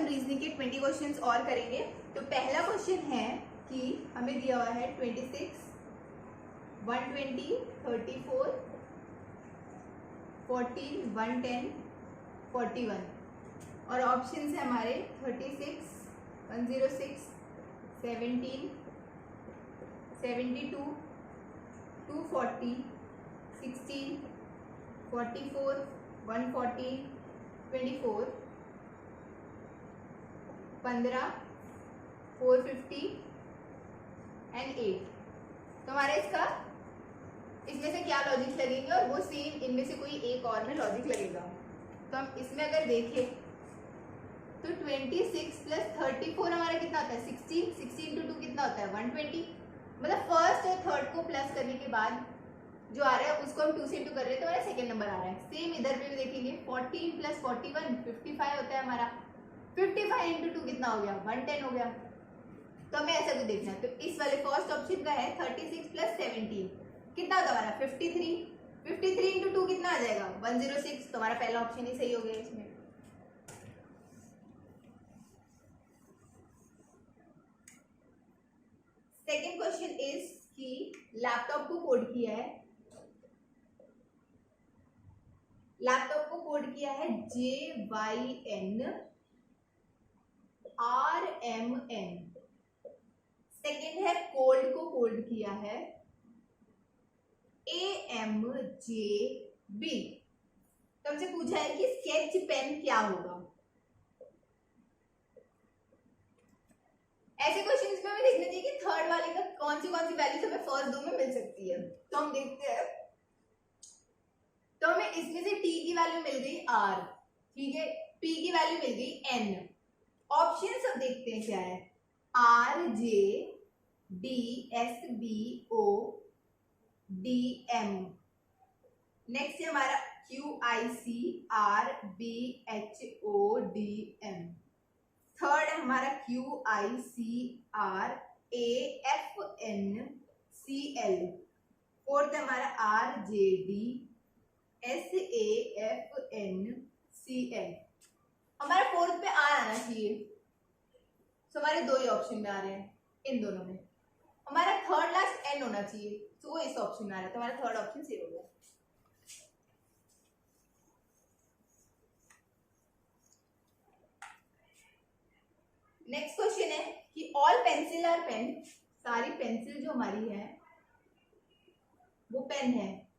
Reasoning के 20 questions और करेंगे। तो पहला क्वेश्चन है कि हमें दिया हुआ है 26, 120, 34, 14, 110, 41 और ऑप्शंस है हमारे 36, 106, 17, 72, 240, 16, 44, 140, 24, 15, 450 एंड 8। तो हमारा इसमें से क्या लॉजिक लगेंगे और वो सेम इनमें से कोई एक और में लॉजिक लगेगा। तो हम इसमें अगर देखें तो 26 प्लस 34 हमारा कितना होता है 16, 16 इंटू 2 कितना होता है 120। मतलब फर्स्ट और थर्ड को प्लस करने के बाद जो आ रहा है उसको हम 2 से इंटू कर रहे हैं तो हमारा सेकंड नंबर आ रहा है। सेम इधर पे भी देखेंगे 14 प्लस 41 55 होता है हमारा। 55 इंटू 2 कितना हो गया 110 हो गया। तो हमें ऐसा कुछ देखना है। तो इस वाले फर्स्ट ऑप्शन का है 36 प्लस 17 कितना होगा हमारा 53। 53 इंटू 2 कितना आ जाएगा 106। तो हमारा पहला ऑप्शन ही सही हो गया इसमें। सेकेंड क्वेश्चन इज कि लैपटॉप को कोड किया है JYN RMN। सेकेंड है कोल्ड को कोल्ड किया है AMJB। तो हमसे पूछा है कि स्केच पेन क्या होगा। ऐसे क्वेश्चंस में हमें देखना चाहिए कि थर्ड वाले का कौन सी वैल्यूज हमें फर्स्ट दो में मिल सकती है। तो हम देखते हैं। तो हमें इसमें से t की वैल्यू मिल गई r, ठीक है, p की वैल्यू मिल गई n। ऑप्शन सब देखते हैं क्या है RJDSBODM। नेक्स्ट है हमारा QICRBHODM। थर्ड है हमारा QICRAFNCL। फोर्थ है हमारा RJDSAFNCL। हमारा फोर्थ पे आर आना चाहिए। तो हमारे दो ही ऑप्शन में आ रहे हैं इन दोनों में। हमारा थर्ड लास्ट एन होना चाहिए तो वो इस ऑप्शन में आ रहा है। तो हमारा थर्ड ऑप्शन सही हो गया। नेक्स्ट क्वेश्चन है कि ऑल पेंसिल आर पेन। सारी पेंसिल जो हमारी है वो पेन है।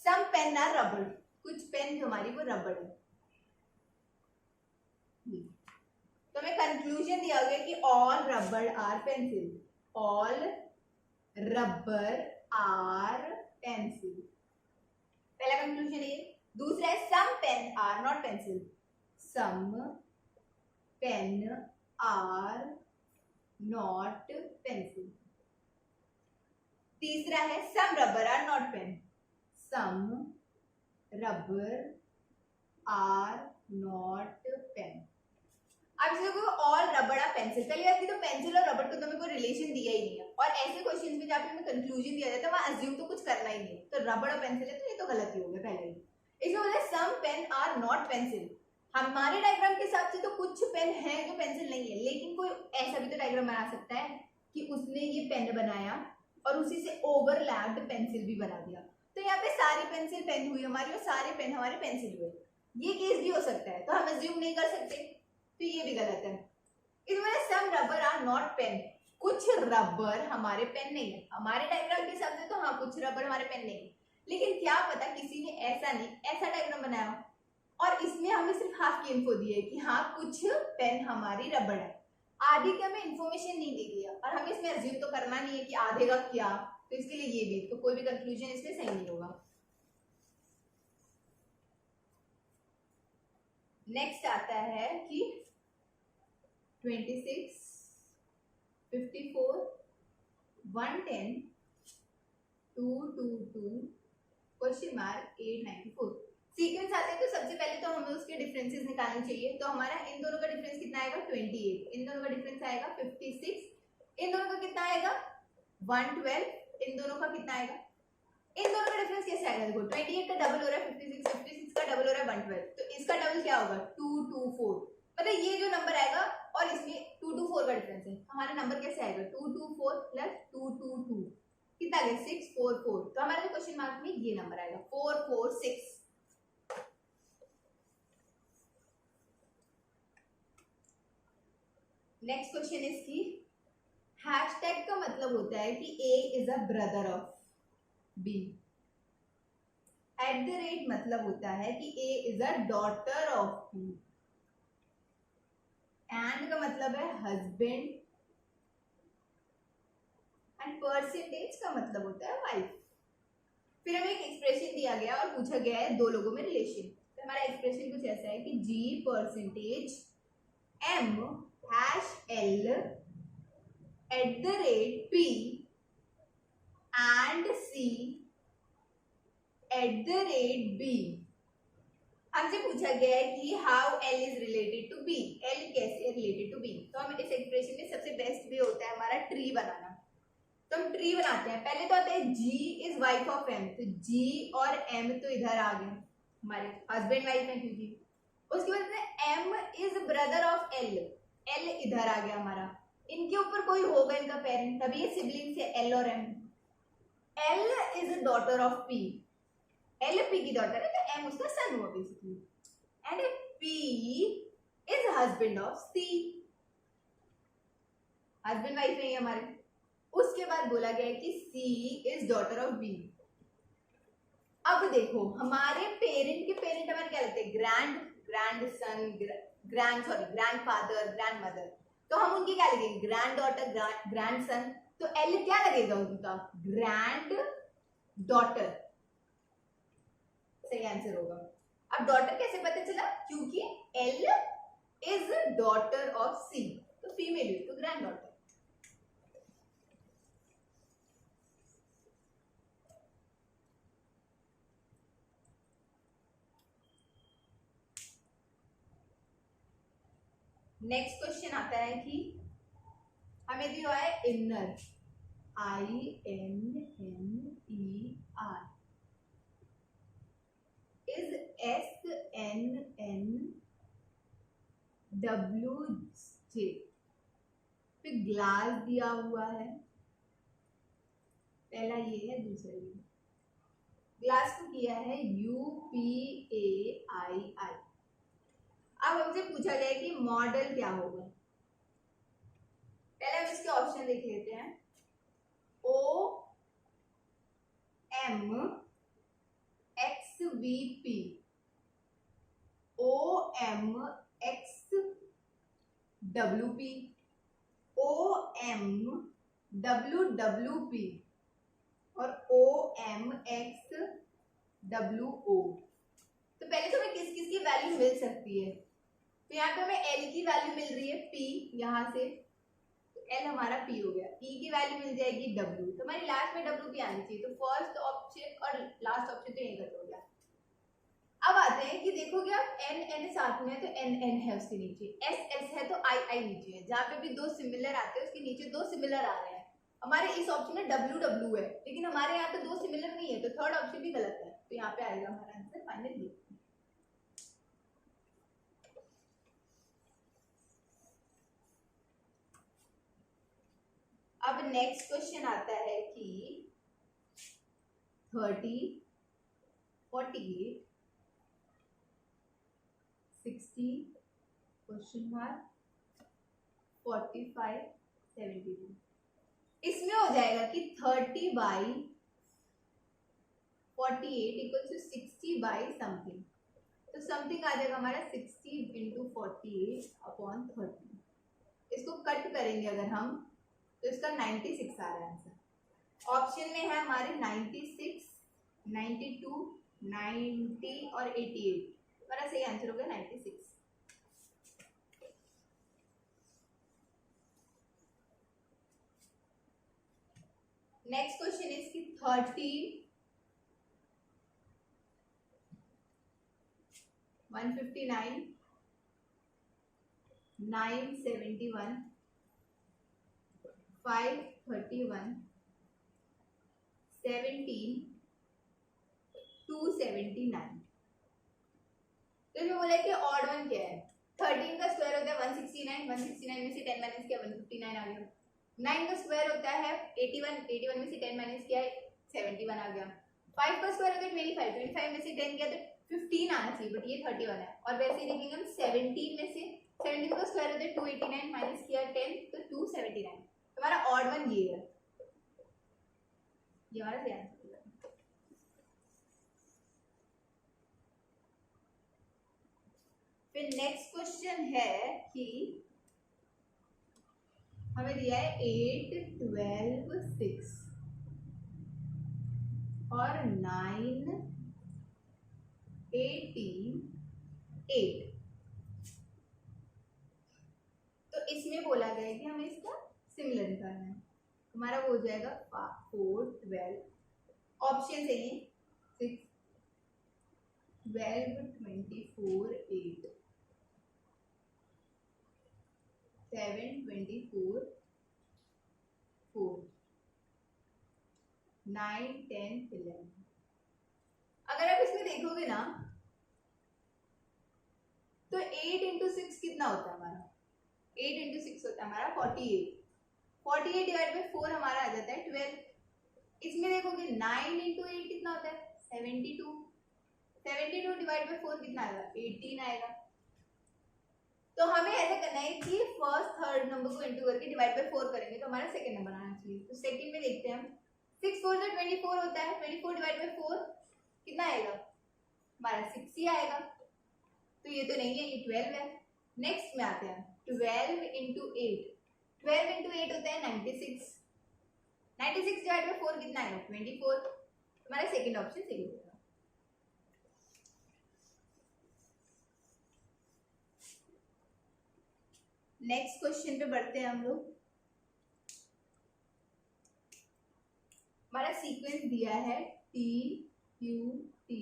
सम पेन आर रबड़। कुछ पेन जो हमारी वो रबड़ है। तो हमें कंक्लूजन दिया गया कि all rubber are pencil. All rubber are pencil, पहला कंक्लूजन ये। दूसरा है some pen are not pencil. Some pen are not pencil. तीसरा है some rubber are not pen. Some rubber are not pen. अब देखो ऑल रबर आर पेंसिल। पहली बात की तो पेंसिल और रबर को तो हमें कोई रिलेशन दिया ही नहीं है। और ऐसे क्वेश्चंस में जहाँ पे हमें कंक्लूजन दिया जाता है वहां अज्यूम तो कुछ करना ही नहीं है। तो रबर और पेंसिल है तो ये तो गलत ही हो गया पहले ही। इसमें बोला some pen are not pencil. हमारे डायग्राम के हिसाब से तो कुछ पेन है जो पेंसिल नहीं है, लेकिन कोई ऐसा भी तो डायग्राम बना सकता है कि उसने ये पेन बनाया और उसी से ओवरलैप्ड पेंसिल भी बना दिया। तो यहाँ पे सारी पेंसिल पेन हुई हमारी और सारे पेन हमारे पेंसिल हुए। ये केस भी हो सकता है तो हम अज्यूम नहीं कर सकते, तो ये भी गलत है। इसमें सम रबर आर नॉट पेन। कुछ रबर हमारे पेन नहीं है। हमारे डायग्राम के हिसाब से तो हाँ कुछ रबर हमारे पेन नहीं है, लेकिन क्या पता किसी ने ऐसा डायग्राम बनाया और इसमें हमें सिर्फ हाफ की इन्फो दी है कि हाँ कुछ पेन हमारी रबड़ है। आधे की हमें इन्फॉर्मेशन नहीं दी गई है और हमें इसमें अज्यूम तो करना नहीं है कि आधे का क्या। तो इसके लिए ये भी तो कोई भी कंक्लूजन इसमें सही नहीं होगा। नेक्स्ट आता है कि 26, 54, 110, 222 क्वेश्चन मार्क 894। सीक्वेंस आते हैं तो सबसे पहले तो हमें उसके डिफरेंसेस निकालने चाहिए। तो हमारा इन दोनों का डिफरेंस कितना आएगा 28। इन दोनों का डिफरेंस आएगा 56। इन दोनों का कितना आएगा 112। इन दोनों का कितना आएगा इन दोनों का डिफरेंस कैसे आएगा? देखो 28 का डबल हो रहा है 56, 56 का डबल हो रहा है 112, तो इसका डबल क्या होगा 224। मतलब ये जो नंबर आएगा और इसमें 224 का डिफरेंस है, हमारा नंबर कैसे आएगा 224 प्लस 222 कितना आ गया 644। तो हमारा जो क्वेश्चन मार्क में ये नंबर आएगा 446। नेक्स्ट क्वेश्चन इज की हैशटैग का मतलब होता है कि A is a brother of B. At the rate मतलब होता है कि A is a daughter of B. And का मतलब है हस्बैंड एंड परसेंटेज का मतलब होता है वाइफ। फिर हमें एक एक्सप्रेशन दिया गया और पूछा गया है दो लोगों में रिलेशन। तो हमारा एक्सप्रेशन कुछ ऐसा है कि G percentage M hash L at the rate P and C at the rate B. हमसे पूछा गया है कि how L is related to B, L कैसे रिलेटेड टू बी। तो हम इस एक्सप्रेशन में सबसे बेस्ट वे होता है हमारा ट्री बनाना। तो हम ट्री बनाते हैं। पहले तो आता है जी इज वाइफ ऑफ एम, तो जी और एम तो इधर आ गए हमारे हस्बैंड वाइफ है क्योंकि। उसके बाद M is brother of L, L इधर आ गया हमारा। इनके ऊपर कोई होगा इनका पेरेंट, तभी ये सिबलिंग्स है एल और M. L is daughter of P, L P की डॉटर है तो एम उसका सन हुआ basically. And P is husband of C, husband wife है ये हमारे। उसके बाद बोला गया है कि C is daughter of B. अब देखो हमारे पेरेंट के पेरेंट हमारे क्या लगते हैं grand son, grand father, grand mother. तो हम उनकी क्या लगेंगे ग्रैंड डॉटर, ग्रैंड सन। तो एल क्या लगेगा उनका ग्रैंड डॉटर, सही आंसर होगा। अब डॉटर कैसे पता चला क्योंकि एल इज डॉटर ऑफ सी, तो फीमेल हुई तो ग्रैंड डॉटर। नेक्स्ट क्वेश्चन आता है कि हमें दिया है इनर, INNER इज SNNWJ। फिर ग्लास दिया हुआ है, पहला ये है दूसरा ये। ग्लास को किया है UPAII। अब हमसे पूछा गया कि मॉडल क्या होगा। पहले हम इसके ऑप्शन देख लेते हैं। OMXVP, OMXWP, OMWWP और OMXWO। तो पहले तो हमें किस किस की वैल्यू मिल सकती है। तो यहाँ पे हमें L की वैल्यू मिल रही है P, यहाँ से L हमारा P हो गया। E की वैल्यू मिल जाएगी W, तो हमारी लास्ट में WP आनी चाहिए। तो फर्स्ट ऑप्शन और लास्ट ऑप्शन तो यही खत्म हो गया। अब आते हैं कि देखोगे आप N साथ में है तो N है उसके नीचे, S है तो I नीचे है। जहाँ पे भी दो सिमिलर आते हैं उसके नीचे दो सिमिलर आ रहे हैं। हमारे इस ऑप्शन में W है, लेकिन हमारे यहाँ पे दो सिमिलर नहीं है, तो थर्ड ऑप्शन भी गलत है। तो यहाँ पे आएगा हमारा आंसर फाइनल। अब नेक्स्ट क्वेश्चन आता है कि 30, 48, 60 क्वेश्चन मार्क 45, 72। इसमें हो जाएगा कि 30/48 इक्वल टू 60 समथिंग। तो समथिंग आ जाएगा हमारा 60 × 48/30। इसको कट करेंगे अगर हम तो इसका 96 आ रहा है आंसर। ऑप्शन में है हमारे 96, 92, 90 और 88। हमारा सही आंसर हो गया 96। नेक्स्ट क्वेश्चन इज की 30, 159, 971, 531, 17 279। तो इसमें बोला कि ऑड वन क्या है, 13 का स्क्वायर होता है 169, 169 में से 10 माइनस किया 159 आ गया। 9 का स्क्वायर होता है 81, 81 में से 10 माइनस किया 71 आ गया। 5 का स्क्वायर होता है 25, 25 में से 10 किया तो 15 आना चाहिए, बट ये 31 है। और वैसे ही देखेंगे हम 17 में से 17 का स्क्वायर होता है 289 माइनस किया 10 तो 279। हमारा ऑड वन ये है, ये हमारा ध्यान। फिर नेक्स्ट क्वेश्चन है कि हमें दिया है 8, 12, 6 और 9, 18, 8। तो इसमें बोला गया है कि हमें इसका सिमिलर निकालना है। हमारा वो हो जाएगा 4, 12, ऑप्शन है ये 6, 12, 24, 8, 7, 24, 4, 9, 10, 11। अगर आप इसमें देखोगे ना तो 8 इंटू 6 कितना होता है हमारा, 8 इंटू 6 होता है हमारा 48, 48 डिवाइड बाई 4 हमारा आ जाता है 12। इसमें देखोगे 9 इंटू 8 कितना होता है 72, 72 डिवाइड बाई 4 कितना आएगा 18 आएगा। तो हमें ऐसा करना है कि फर्स्ट थर्ड नंबर को इंटू करके डिवाइड बाई 4 करेंगे तो हमारा सेकंड नंबर आना चाहिए। तो सेकंड में देखते हैं हम 6 4 से 24 होता है, 24 डिवाइड बाई 4 कितना आएगा हमारा 6 ही आएगा। तो ये तो नहीं है, ये 12 है। नेक्स्ट में आते हैं 12 इंटू 8, 12 इंटू 8 होता है 96, 96 डिवाइड बाई 4 कितना आएगा 24। हमारा सेकंड ऑप्शन सही होगा। नेक्स्ट क्वेश्चन पे बढ़ते हैं हम लोग। हमारा सीक्वेंस दिया है T Q T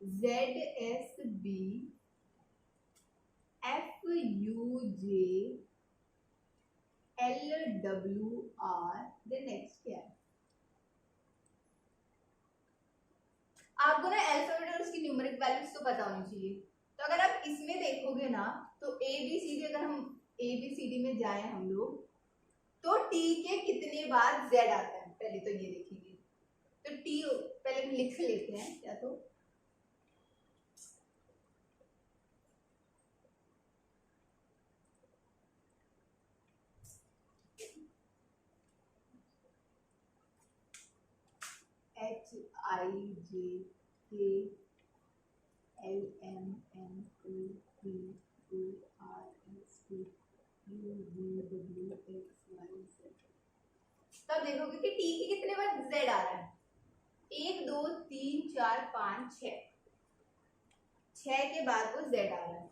Z S B F U J L W R। Then next क्या है, आपको ना अल्फाबेट और उसकी न्यूमेरिक वैल्यूज तो पता होनी चाहिए। तो अगर आप इसमें देखोगे ना तो ABCD, अगर हम ABCD में जाए हम लोग तो T के कितने बार Z आता है पहले तो ये देखेंगे। तो T पहले हम लिख लेते हैं क्या, तो H I J K L M N O P Q R S T U V W X Y Z। तब देखोगे कि T के कितने बार Z आ रहा है, 1 2 3 4 5 6, 6 के बाद वो Z आ रहा है।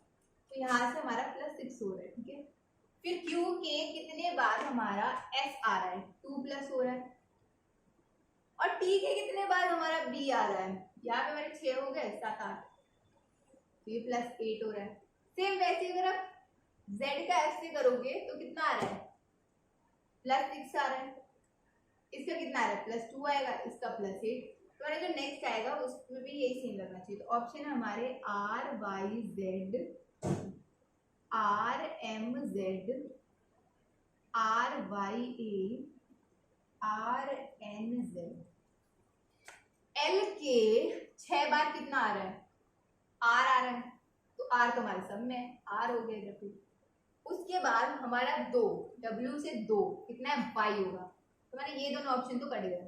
तो यहाँ से हमारा +6 हो रहा है, ठीक है। फिर Q के कितने बार हमारा S आ रहा है 2 प्लस हो रहा है। और T के कितने बार हमारा B आ रहा है, यहाँ पे हमारे 6 हो गए 7 8, तो ये +8 हो रहा है। सेम वैसे अगर आप Z का F से करोगे तो कितना आ रहा है +6 आ रहा है, इसका कितना आ रहा है +2 आएगा, इसका +8। तो हमारा जो नेक्स्ट आएगा उसमें भी यही सेम लगना चाहिए। तो ऑप्शन है हमारे R Y Z R M Z R Y A R N Z। L के 6 बार कितना आ रहा है R आ रहा है, तो R तो हमारे सब में R हो गया इधर पे। उसके बाद हमारा 2 W से 2 कितना है Y होगा, तो हमारे ये दोनों ऑप्शन तो कट गए,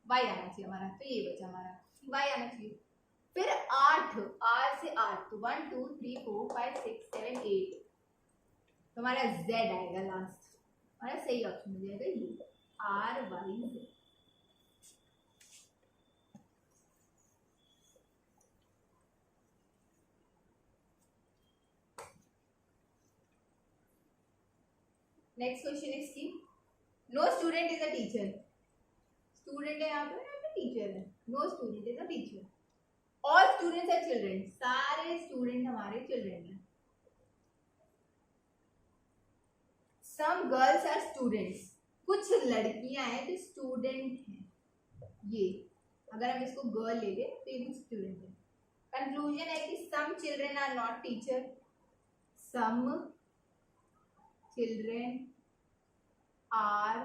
Y आना चाहिए हमारा, तो ये बचा हमारा Y आना चाहिए। फिर 8 R से 8, तो 1 2 3 4 5 6 7 8, तो हमारा Z आएगा लास्ट, हमारा सही ऑप्शन हो जाएगा ये R Y Z। Next question is की no student is a teacher. Student है यहाँ पे टीचर है, no student is a teacher. All students are children, सारे स्टूडेंट हमारे चिल्ड्रन हैं। सम गर्ल्स आर स्टूडेंट्स, कुछ लड़कियां हैं जो स्टूडेंट हैं। ये अगर हम इसको गर्ल ले ले तो ये भी स्टूडेंट है। कंक्लूजन है कि some children are not teacher, some children are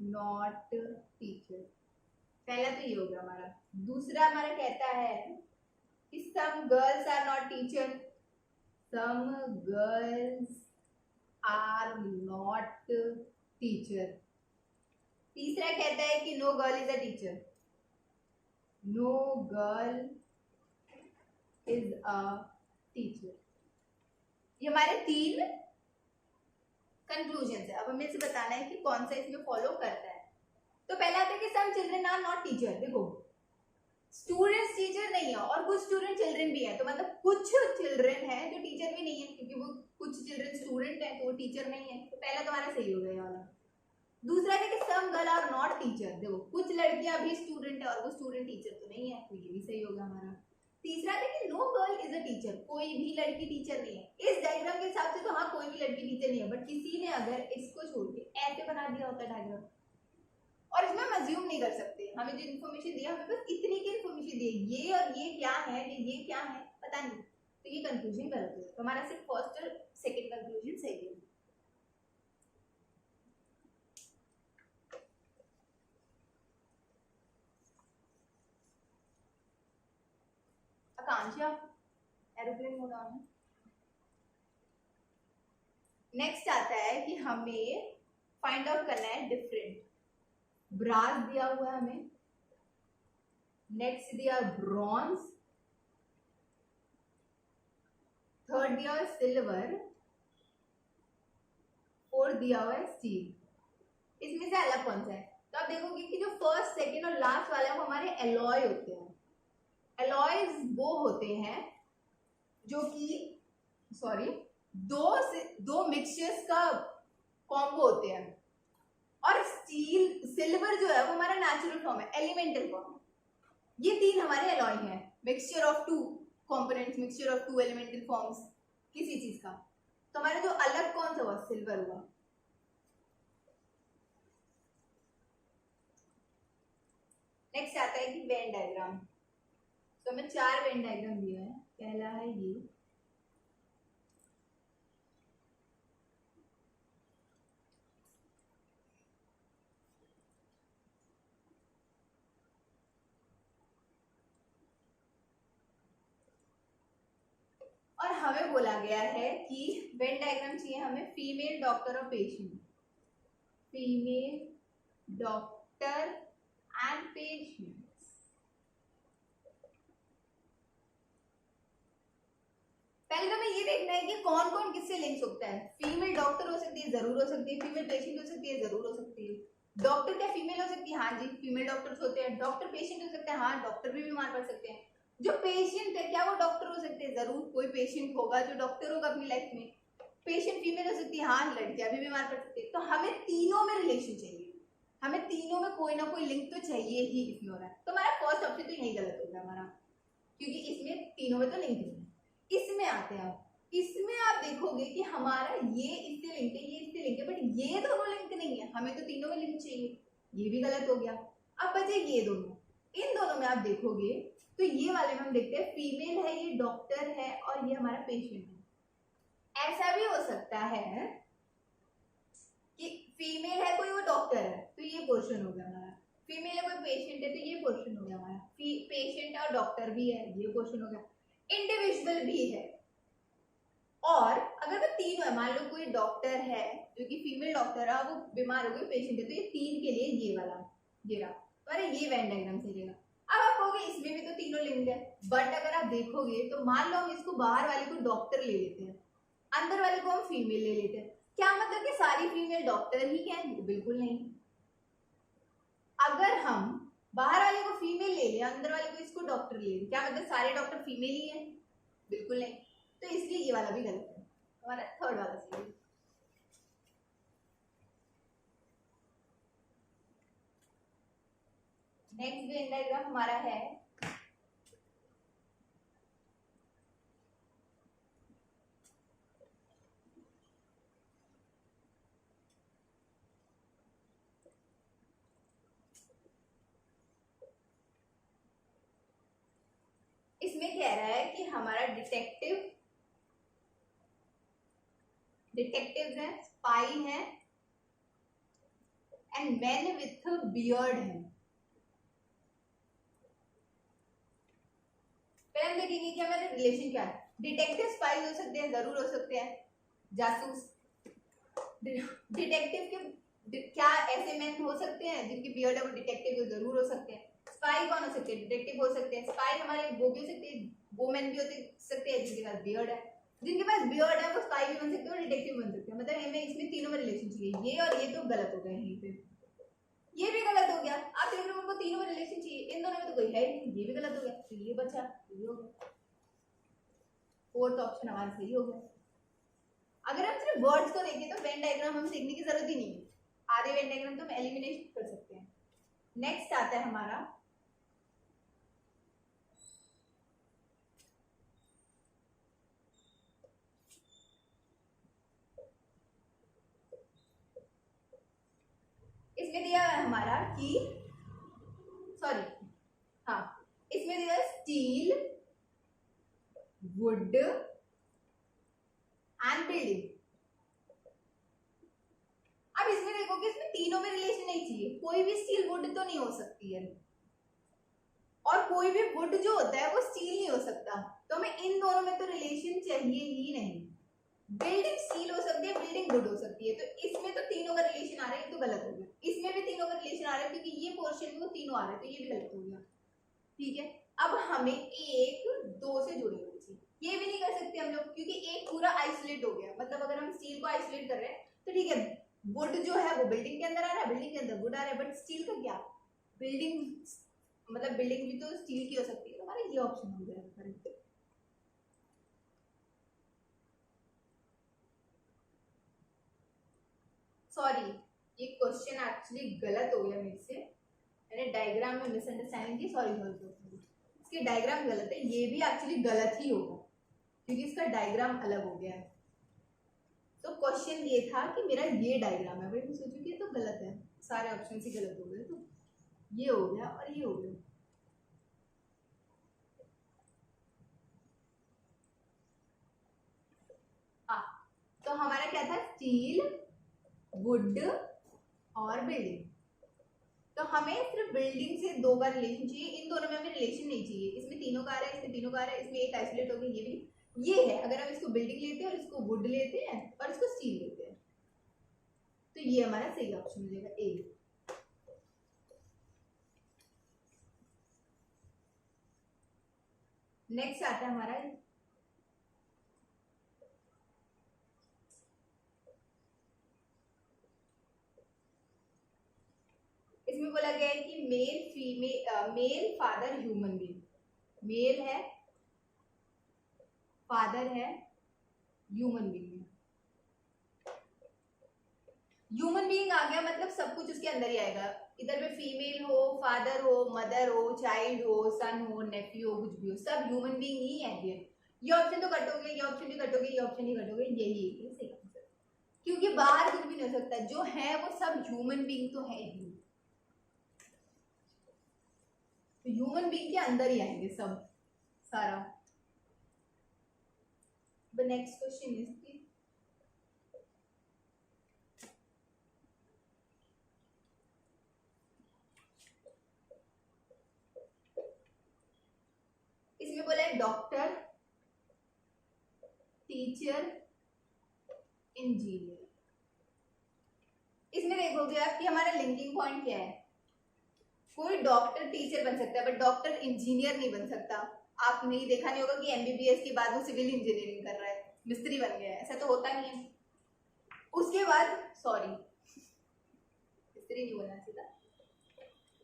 not teacher. पहला तो ये हो गया हमारा। दूसरा हमारा कहता है कि some girls are not teacher, some girls are not teacher. तीसरा कहता है कि no girl is a teacher, no girl is a teacher. ये हमारे 3 कंक्लूजन है। अब हमें इसे बताना है कि कौन सा इसमें फॉलो करता है। तो पहला आता है कि some children are not teacher. देखो स्टूडेंट्स टीचर नहीं है और कुछ स्टूडेंट चिल्ड्रन भी है, तो मतलब कुछ चिल्ड्रन है जो टीचर भी नहीं है, क्योंकि वो कुछ चिल्ड्रन स्टूडेंट है तो वो टीचर नहीं है। तो पहला तुम्हारा सही हो गया वाला। दूसरा है कि some girl are not teacher. देखो कुछ लड़कियां भी स्टूडेंट है और वो स्टूडेंट टीचर तो नहीं है, तो ये भी सही होगा हमारा। तीसरा है कि no girl is a teacher, कोई भी लड़की टीचर नहीं है। इस डायग्राम के हिसाब से तो हाँ कोई भी लड़की टीचर नहीं है, बट किसी ने अगर इसको छोड़ के ऐसे बना दिया होता डायग्राम, और इसमें हम अज्यूम नहीं कर सकते। हमें जो इन्फॉर्मेशन दिया हमें बस इतनी की इन्फॉर्मेशन दी, ये और ये क्या है, ये क्या है पता नहीं, तो ये कंक्लूजन गलत है। तो हमारा सिर्फ फर्स्ट और सेकंड कंक्लूजन सही है। आकांक्षा एरोप्लेन मोड ऑन है। नेक्स्ट आता है कि हमें फाइंड आउट करना है डिफरेंट। ब्रास दिया हुआ है हमें, नेक्स्ट दिया ब्रॉन्ज, थर्ड दिया हुआ सिल्वर, फोर्थ दिया हुआ है स्टील। इसमें से अलग कौन सा है? तो आप देखोगे कि जो फर्स्ट सेकेंड और लास्ट वाला है वो हमारे एलॉय होते हैं। एलॉयज वो होते हैं जो कि दो मिक्सचर्स का कॉम्बो होते हैं, और स्टील सिल्वर जो है वो हमारा नेचुरल फॉर्म है, एलिमेंटल फॉर्म। ये 3 हमारे एलॉय हैं, mixture of 2 components, mixture of 2 elemental forms किसी चीज का। तो हमारा जो अलग कौन सा हुआ? सिल्वर हुआ। नेक्स्ट आता है कि वेन डायग्राम। तो हमें 4 वेन डायग्राम दिया है। पहला है ये, और हमें बोला गया है कि वेन डायग्राम चाहिए हमें फीमेल डॉक्टर और patient, female doctor and patient. पहले तो हमें ये देखना है कि कौन कौन किससे लिंक होता है। फीमेल डॉक्टर हो सकती है, जरूर हो सकती है। फीमेल पेशेंट हो सकती है, जरूर हो सकती है। डॉक्टर क्या फीमेल हो सकती है? हाँ जी, फीमेल डॉक्टर्स होते हैं। डॉक्टर पेशेंट हो सकते हैं, हाँ डॉक्टर भी बीमार पड़ सकते हैं। जो पेशेंट है क्या वो डॉक्टर हो सकते हैं? जरूर, कोई पेशेंट होगा जो डॉक्टर होगा अपनी लाइफ में। पेशेंट फीमेल हो सकती है, हाँ लड़कियां भी बीमार पड़ सकती है। तो हमें तीनों में रिलेशन चाहिए, हमें तीनों में कोई ना कोई लिंक तो चाहिए ही इसमें हो रहा है। तो हमारा फर्स्ट ऑप्शन तो यही गलत होगा हमारा, क्योंकि इसमें तीनों में तो लिंक नहीं है। इसमें आते हैं आप, इसमें आप देखोगे कि हमारा ये इससे लिंक है, ये इससे लिंक है, बट ये दोनों लिंक नहीं है। हमें तो तीनों में लिंक चाहिए, ये भी गलत हो गया। अब बचे ये दोनों, इन दोनों में आप देखोगे तो ये वाले में हम देखते हैं फीमेल है, ये डॉक्टर है और ये हमारा पेशेंट है। ऐसा भी हो सकता है कि फीमेल है कोई, वो डॉक्टर है, तो ये पोर्शन हो गया हमारा। फीमेल है कोई पेशेंट है, तो ये पोर्शन हो गया हमारा। पेशेंट और डॉक्टर भी है, ये पोर्शन हो गया। इंडिविजुअल भी है, और अगर वो तीनों है, मान लो कोई डॉक्टर है जो कि फीमेल डॉक्टर है, वो बीमार हो गई, पेशेंट है, तो ये 3 के लिए ये वाला, ये रहा तुम्हारा, ये वेन डायग्राम से लेगा। अब आप कहोगे इसमें भी तो तीनों लिंक है, बट अगर आप देखोगे तो मान लो हम इसको बाहर वाले को डॉक्टर ले लेते हैं, अंदर वाले को हम फीमेल ले लेते हैं, क्या मतलब कि सारी फीमेल डॉक्टर ही हैं? बिल्कुल नहीं। अगर हम बाहर वाले को फीमेल ले लें, अंदर वाले को इसको डॉक्टर ले लें, क्या मतलब सारे डॉक्टर फीमेल ही हैं? बिल्कुल नहीं। तो इसलिए ये वाला भी गलत है, हमारा थर्ड वाला सही है। नेक्स्ट वेन डायग्राम हमारा है इसमें कह रहा है कि हमारा डिटेक्टिव है, स्पाई है एंड मैन विथ बियर्ड है। पहले हम देखेंगे कि हमारे रिलेशन क्या है। डिटेक्टिव स्पाई हो सकते हैं, जरूर हो सकते हैं, जासूस। डिटेक्टिव के क्या ऐसे मैन हो सकते हैं जिनकी बियर्ड है वो डिटेक्टिव जरूर हो सकते हैं। स्पाई कौन हो सकते हैं? डिटेक्टिव हो सकते हैं। स्पाई हमारे वो भी हो सकते हैं, वो मैन भी हो सकते हैं जिनके पास बियर्ड है। जिनके पास बियर्ड है वो स्पाई भी बन सकते हैं और डिटेक्टिव बन सकते हैं। मतलब हमें इसमें तीनों में रिलेशन चाहिए। ये और ये तो गलत हो गए यहीं पे, ये भी गलत हो गया। आप देख रहे हो, उनको तीनों में रिलेशन चाहिए, इन दोनों में तो कोई है नहीं, ये भी गलत हो गया। तो ये बचा, ये हो गया, फोर्थ ऑप्शन हमारा सही हो गया। अगर हम सिर्फ वर्ड्स को देखें तो वेन डायग्राम हम सीखने की जरूरत ही नहीं है, आधे वेन डायग्राम तो हम एलिमिनेट कर सकते हैं। नेक्स्ट आता है हमारा इसमें दिया है हमारा कि हाँ, इसमें दिया स्टील, वुड एंड बिल्डिंग। अब इसमें देखो कि इसमें तीनों में रिलेशन नहीं चाहिए, कोई भी स्टील वुड तो नहीं हो सकती है और कोई भी वुड जो होता है वो स्टील नहीं हो सकता, तो हमें इन दोनों में तो रिलेशन चाहिए ही नहीं। बिल्डिंग स्टील हो सकती है, बिल्डिंग वुड हो सकती है, तो इसमें तो तीनों का रिलेशन आ रहा है, ये तो गलत हो गया। इसमें भी तीनों का रिलेशन आ रहा है क्योंकि ये पोर्शन में वो तीनों आ रहे हैं, तो ये भी गलत हो गया। ठीक है, अब हमें एक दो से जुड़े हुए चाहिए, ये भी नहीं कर सकते हम लोग क्योंकि एक पूरा आइसोलेट हो गया। मतलब अगर हम स्टील को आइसोलेट कर रहे हैं तो ठीक है, वुड जो है वो बिल्डिंग के अंदर आ रहा है, बिल्डिंग के अंदर वुड आ रहा है, बट स्टील का क्या? बिल्डिंग मतलब बिल्डिंग भी तो स्टील की हो सकती है, तो हमारा ये ऑप्शन हो गया करेक्ट। सॉरी, ये क्वेश्चन एक्चुअली गलत हो गया मेरे से, मैंने डायग्राम में मिसअंडरस्टैंडिंग की। सॉरी सॉरी सॉरी, इसके डायग्राम गलत है, ये भी एक्चुअली गलत ही होगा क्योंकि इसका डायग्राम अलग हो गया है। तो क्वेश्चन ये था कि मेरा ये डायग्राम है, भाई मैं सोचू कि ये तो गलत है, सारे ऑप्शन ही गलत हो गए, तो ये हो गया और ये हो गया। हाँ, तो हमारा क्या था? स्टील, वुड और बिल्डिंग। तो हमें सिर्फ बिल्डिंग से दो का रिलेशन चाहिए, इन दोनों में हमें रिलेशन नहीं चाहिए। इसमें तीनों का आ रहा है, इसमें तीनों का आ रहा है, इसमें एक आइसोलेट हो गया, ये भी ये है। अगर हम इसको बिल्डिंग लेते हैं और इसको वुड लेते हैं और इसको स्टील लेते हैं तो ये हमारा सही ऑप्शन हो जाएगा ए। नेक्स्ट आता है हमारा इसमें बोला गया है कि male female, male father human being, male है, फादर है, ह्यूमन बीइंग है। ह्यूमन बीइंग आ गया मतलब सब कुछ उसके अंदर ही आएगा, इधर में फीमेल हो, फादर हो, मदर हो, चाइल्ड हो, सन हो, नेफ्यू हो, कुछ भी हो, सब ह्यूमन बीइंग ही है। ये ऑप्शन तो कटोगे, ये ऑप्शन भी कटोगे, ये ऑप्शन ही कटोगे, यही है सही आंसर, क्योंकि बाहर कुछ भी नहीं हो सकता, जो है वो सब ह्यूमन बीइंग तो है ही, तो ह्यूमन बीइंग के अंदर ही आएंगे सब सारा। The next question is please. इसमें बोला है डॉक्टर, टीचर, इंजीनियर। इसमें देखोगे आप कि हमारा लिंकिंग पॉइंट क्या है, कोई डॉक्टर टीचर बन सकता है बट डॉक्टर इंजीनियर नहीं बन सकता। आपने देखा नहीं होगा कि एमबीबीएस के बाद वो सिविल इंजीनियरिंग कर रहा है, मिस्त्री बन गया है, ऐसा तो होता नहीं है। उसके बाद सॉरी मिस्त्री नहीं बोलना सीधा,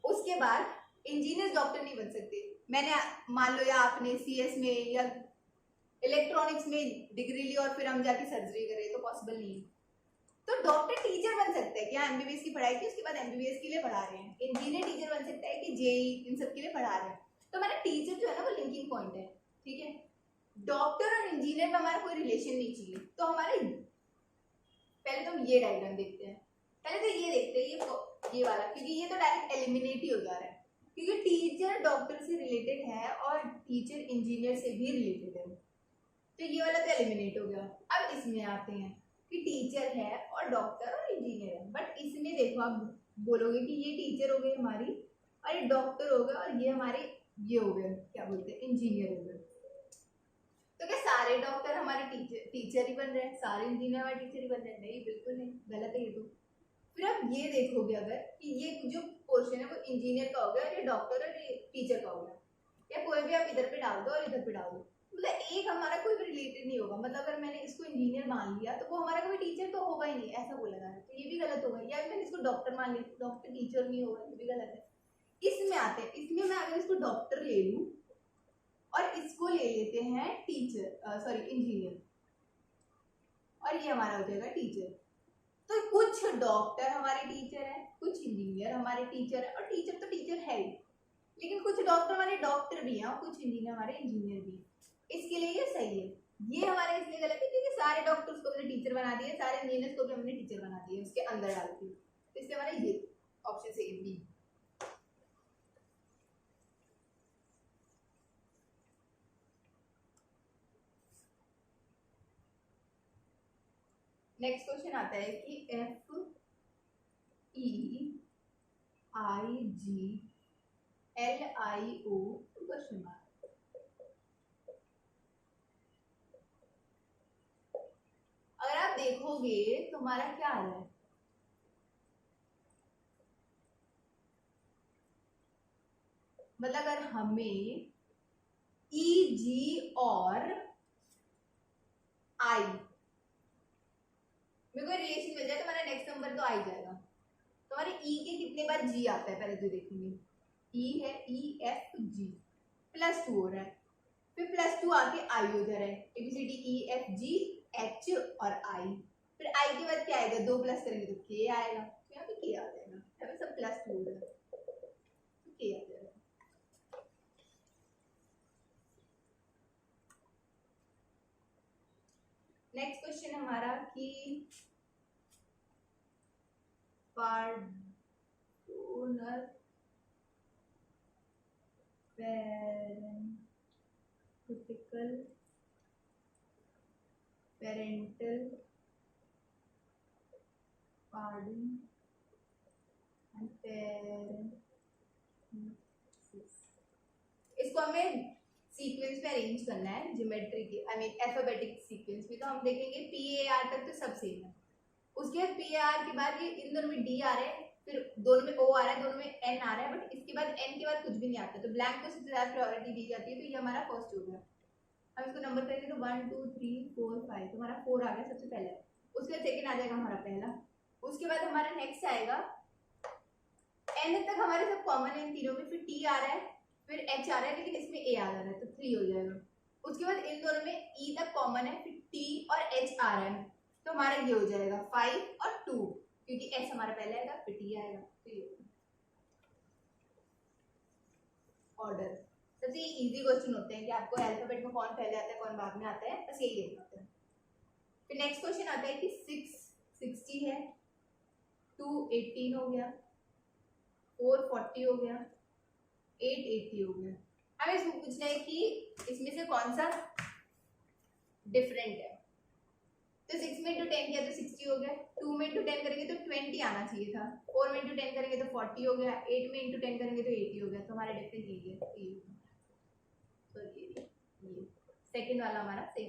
उसके बाद इंजीनियर डॉक्टर नहीं बन सकते। मैंने मान लो या आपने सीएस में या इलेक्ट्रॉनिक्स में डिग्री ली और फिर हम जाके सर्जरी करें तो पॉसिबल नहीं है। तो डॉक्टर टीचर बन सकते हैं, क्या एमबीबीएस की पढ़ाई की उसके बाद एमबीबीएस के लिए पढ़ा रहे हैं। इंजीनियर टीचर बन सकता है कि जेई इन सब के लिए पढ़ा रहे हैं। तो हमारा टीचर जो है ना वो लिंकिंग पॉइंट है, ठीक है। डॉक्टर और इंजीनियर में हमारा कोई रिलेशन नहीं चाहिए, तो हमारे पहले तो हम ये डायग्राम देखते हैं, पहले तो ये देखते हैं ये वाला, क्योंकि ये तो डायरेक्ट एलिमिनेट ही हो जा रहा है। क्योंकि टीचर डॉक्टर से रिलेटेड है और टीचर इंजीनियर से भी रिलेटेड है, तो ये वाला तो एलिमिनेट हो गया। अब इसमें आते हैं कि टीचर है और डॉक्टर और इंजीनियर है, बट इसमें देखो आप बोलोगे कि ये टीचर हो गई हमारी और ये डॉक्टर हो गया और ये हमारे ये हो गए क्या बोलते हैं इंजीनियर हो गए। तो क्या सारे डॉक्टर हमारे टीचर ही बन रहे हैं, सारे इंजीनियर हमारे टीचर ही बन रहे हैं? नहीं, बिल्कुल नहीं, गलत है ये तो। फिर आप ये देखोगे अगर कि ये जो पोर्शन है वो इंजीनियर का हो गया और ये डॉक्टर और ये टीचर का हो गया, या कोई भी आप इधर पे डाल दो और इधर पे डाल दो, मतलब एक हमारा कोई भी रिलेटेड नहीं होगा। मतलब अगर मैंने इसको इंजीनियर मान लिया तो वो हमारा कोई टीचर तो होगा ही नहीं, ऐसा बोला जा रहा है, तो ये भी गलत होगा। या मैंने इसको डॉक्टर मान लिया, डॉक्टर टीचर नहीं होगा, ये भी गलत है। इसमें आते हैं, इसमें मैं अगर इसको डॉक्टर ले लूं और इसको ले लेते हैं टीचर सॉरी इंजीनियर, और ये हमारा हो जाएगा टीचर। तो कुछ डॉक्टर हमारे टीचर है, कुछ इंजीनियर हमारे टीचर है, और टीचर तो टीचर है ही, लेकिन कुछ डॉक्टर हमारे डॉक्टर भी हैं और कुछ इंजीनियर हमारे इंजीनियर भी हैं। इसके लिए ये सही है। ये हमारे इसलिए गलत है क्योंकि सारे डॉक्टर्स को हमने टीचर बना दिया, सारे इंजीनियर्स को भी हमने टीचर बना दिया, उसके अंदर डाल दिया, तो इसलिए हमारा ये ऑप्शन सही है, बी। नेक्स्ट क्वेश्चन आता है कि F E I G L I O question mark. अगर आप देखोगे तो हमारा क्या आ रहा है, मतलब अगर हमें E G और I में कोई रिलेशन मिल जाए तो हमारा नेक्स्ट नंबर तो आ ही जाएगा। तो हमारे E के कितने बार G आता है पहले तो देखेंगे। E है E F G, +2 हो रहा है, फिर +2 आके I हो जा रहा है, ABCD E F G H और I। फिर I के बाद क्या आएगा, 2 प्लस करेंगे तो K आएगा, तो यहाँ पे K आ जाएगा, यहाँ पे सब +2 हो रहा है तो K आ जाएगा। नेक्स्ट क्वेश्चन हमारा कि पार्टनर पेरेंटल पार्डन एंड पेरेंसिस, इसको हमें सीक्वेंस में अरेंज करना है, ज्योमेट्री के आई मीन अल्फाबेटिक सीक्वेंस में। तो हम देखेंगे PAR तक तो सब सेम है, उसके बाद PAR के बाद ये इन दोनों में D आ रहा है, फिर दोनों में O आ रहा है, दोनों में N आ रहा है, बट इसके बाद N के बाद कुछ भी नहीं आता, तो ब्लैंक को सबसे ज्यादा प्रायोरिटी दी जाती है, तो ये हमारा फर्स्ट हो गया। हम इसको नंबर करेंगे तो 1 2 3 4 5, तो हमारा 4 आ गया सबसे पहले, उसके बाद सेकंड आ जाएगा हमारा पहला, उसके बाद हमारा नेक्स्ट आएगा N तक हमारे सब कॉमन है इन तीनों में, फिर T आ रहा है, फिर H आ रहा है, लेकिन इसमें A आ रहा है तो 3 हो जाएगा। उसके बाद इन दोनों में E तक कॉमन है, फिर T और H आ रहा है, तो हमारा ये हो जाएगा 5 और 2, क्योंकि H हमारा पहले आएगा फिर T आएगा, तो ये ऑर्डर। सबसे इजी क्वेश्चन होते हैं कि आपको अल्फाबेट में कौन पहले आता है कौन बाद में आता है, बस यही देखना होता है। फिर नेक्स्ट क्वेश्चन आता है कि 6 60 है, 2 18 हो गया, 4 40 हो गया, 8 80 हो गया। अब इसको पूछना है कि इसमें से कौन सा डिफरेंट है। तो 6 में इंटू 10 किया तो 60 हो गया, 2 में इंटू 10 करेंगे तो 20 आना चाहिए था, 4 में इंटू 10 करेंगे तो 40 हो गया, 8 में इंटू 10 करेंगे तो 80 हो गया, तो हमारा डिफरेंस ये है। तो ये सेकंड वाला हमारा सही